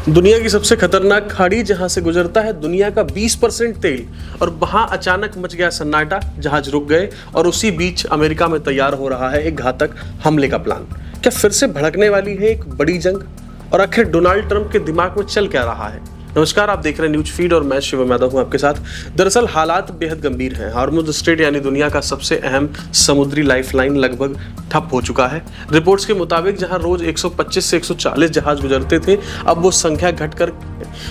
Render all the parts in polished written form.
दुनिया की सबसे खतरनाक खाड़ी जहां से गुजरता है दुनिया का 20% तेल, और वहां अचानक मच गया सन्नाटा, जहाज रुक गए और उसी बीच अमेरिका में तैयार हो रहा है एक घातक हमले का प्लान। क्या फिर से भड़कने वाली है एक बड़ी जंग? और आखिर डोनाल्ड ट्रंप के दिमाग में चल क्या रहा है? नमस्कार, आप देख रहे हैं न्यूज फीड और मैं शिवम यादव हूं आपके साथ। दरअसल हालात बेहद गंभीर हैं। हार्मुज स्ट्रेट यानी दुनिया का सबसे अहम समुद्री लाइफलाइन लगभग ठप हो चुका है। रिपोर्ट्स के मुताबिक जहां रोज 125 से 140 जहाज गुजरते थे, अब वो संख्या घटकर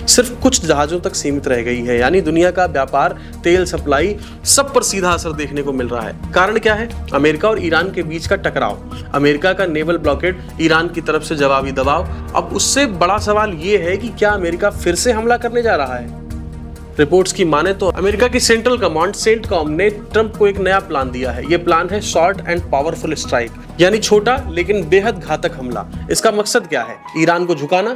सिर्फ कुछ जहाजों तक सीमित रह गई है। यानी दुनिया का व्यापार, तेल सप्लाई, सब पर सीधा असर देखने को मिल रहा है। कारण क्या है? अमेरिका और ईरान के बीच का टकराव, अमेरिका का नेवल ब्लॉकेड, ईरान की तरफ से जवाबी दबाव। अब उससे बड़ा सवाल ये है कि क्या अमेरिका फिर से हमला करने जा रहा है? रिपोर्ट्स की माने तो अमेरिका की सेंट्रल कमांड सेंटकॉम ने ट्रंप को एक नया प्लान दिया है। ये प्लान है शॉर्ट एंड पावरफुल स्ट्राइक, यानी छोटा लेकिन बेहद घातक हमला। इसका मकसद क्या है? ईरान को झुकाना,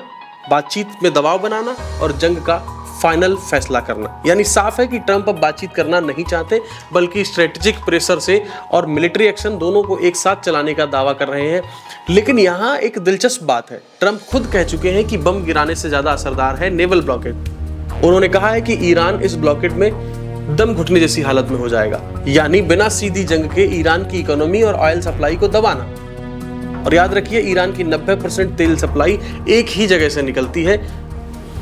बातचीत में दबाव बनाना और जंग का फाइनल फैसला करना। यानी साफ है कि ट्रंप अब बातचीत करना नहीं चाहते, बल्कि स्ट्रेटेजिक प्रेशर से और मिलिट्री एक्शन दोनों को एक साथ चलाने का दावा कर रहे हैं। लेकिन यहाँ एक दिलचस्प बात है, ट्रंप खुद कह चुके हैं कि बम गिराने से ज्यादा असरदार है नेवल ब्लॉकेड। उन्होंने कहा है कि ईरान इस ब्लॉकेड में दम घुटने जैसी हालत में हो जाएगा, यानी बिना सीधी जंग के ईरान की इकोनॉमी और ऑयल सप्लाई को दबाना। और याद रखिए, ईरान की 90% तेल सप्लाई एक ही जगह से निकलती है,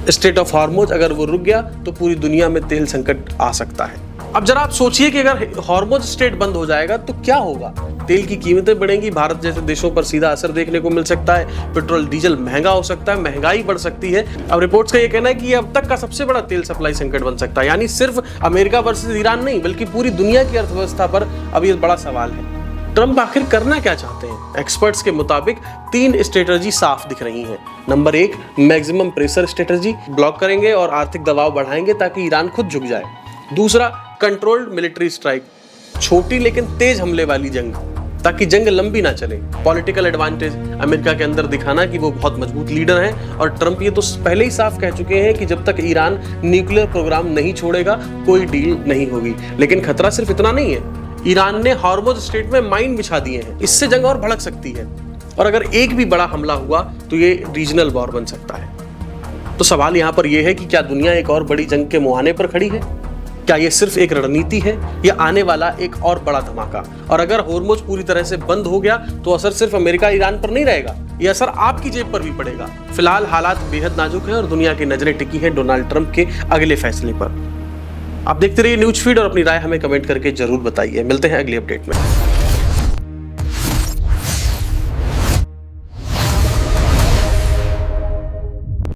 स्ट्रेट ऑफ हार्मुज। अगर वो रुक गया तो पूरी दुनिया में तेल संकट आ सकता है। अब जरा आप सोचिए कि अगर हार्मुज स्ट्रेट बंद हो जाएगा तो क्या होगा? तेल की कीमतें बढ़ेंगी, भारत जैसे देशों पर सीधा असर देखने को मिल सकता है, पेट्रोल डीजल महंगा हो सकता है, महंगाई बढ़ सकती है। अब रिपोर्ट्स का ये कहना है कि ये अब तक का सबसे बड़ा तेल सप्लाई संकट बन सकता है। यानी सिर्फ अमेरिका वर्सेस ईरान नहीं, बल्कि पूरी दुनिया की अर्थव्यवस्था पर अब ये बड़ा सवाल है। ट्रंप आखिर करना क्या चाहते हैं? एक्सपर्ट्स के मुताबिक 3 स्ट्रेटजी साफ दिख रही हैं। Number 1, maximum pressure strategy, block करेंगे और आर्थिक दबाव बढ़ाएंगे ताकि ईरान खुद झुक जाए। दूसरा, कंट्रोल्ड मिलिट्री स्ट्राइक, छोटी लेकिन तेज हमले वाली जंग, ताकि जंग लंबी ना चले। पॉलिटिकल एडवांटेज, अमेरिका के अंदर दिखाना कि वो बहुत मजबूत लीडर हैं। और ट्रंप ये तो पहले ही साफ कह चुके हैं कि जब तक ईरान न्यूक्लियर प्रोग्राम नहीं छोड़ेगा कोई डील नहीं होगी। लेकिन खतरा सिर्फ इतना नहीं है, ईरान ने हार्मुज स्ट्रेट में माइन बिछा दिए हैं। इससे जंग और भड़क सकती है, और अगर एक भी बड़ा हमला हुआ तो ये रीजनल वॉर बन सकता है। तो सवाल यहाँ पर यह है कि क्या दुनिया एक और बड़ी जंग के मुहाने पर खड़ी है? क्या ये सिर्फ एक रणनीति है या आने वाला एक और बड़ा धमाका? और अगर हार्मुज पूरी तरह से बंद हो गया तो असर सिर्फ अमेरिका ईरान पर नहीं रहेगा, ये असर आपकी जेब पर भी पड़ेगा। फिलहाल हालात बेहद नाजुक है और दुनिया की नजरें टिकी हैं डोनाल्ड ट्रंप के अगले फैसले पर। आप देखते रहिए न्यूज फीड और अपनी राय हमें कमेंट करके जरूर बताइए। मिलते हैं अगली अपडेट में।